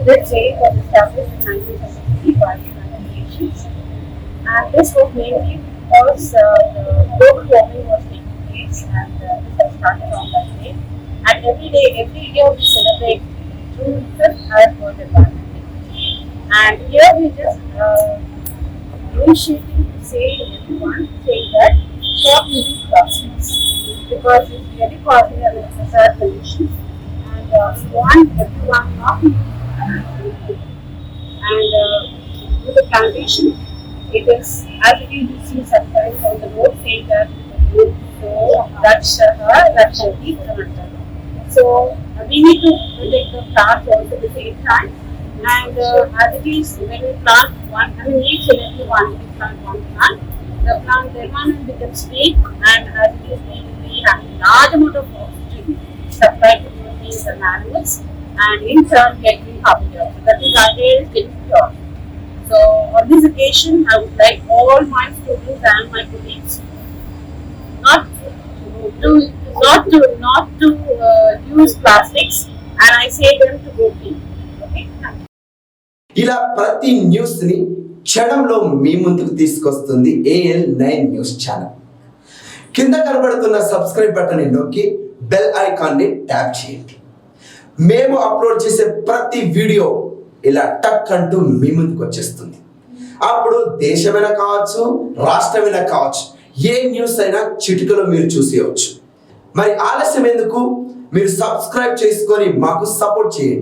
This chain was established in 1973 by the United Nations, and this was mainly because the global warming was taking place, and this has started on that day. And every year we celebrate June 5th as World Environment Day. And here we just initiating to say everyone, saying that stop using plastics because it's really causing a hazard pollution, and we want everyone not to use plastic. And with the plantation, it is as it is, you see sometimes on the road saying that so Rakshati Pramantara. So we need to protect the plants also at the same time. And as it is, when we plant one, I mean each and every one, we plant one plant, the environment becomes weak, and as it is, we will be having large amount of oxygen supplied to human beings and animals, and in turn getting carbon dioxide. That is, our air is getting pure. So on this occasion, I would like all my students and my colleagues not to use plastics, and I say them to go clean. Okay. ఇలా ప్రతి news ని క్షణంలో మీ ముందుకు తీసుకొస్తుంది AL9 news channel. కింద కనబడుతున్న subscribe button ని నొక్కి బెల్ ఐకాన్ ని ట్యాప్ చేయండి. మేము అప్లోడ్ చేసే ప్రతి వీడియో ఇలా టక్ అంటూ మీ ముందుకు వచ్చేస్తుంది. అప్పుడు దేశమైనా కావచ్చు, రాష్ట్రమైనా కావచ్చు, ఏ న్యూస్ అయినా చిటికలో మీరు చూసేయవచ్చు. మరి ఆలస్యం ఎందుకు? మీరు సబ్స్క్రైబ్ చేసుకొని మాకు సపోర్ట్ చేయండి.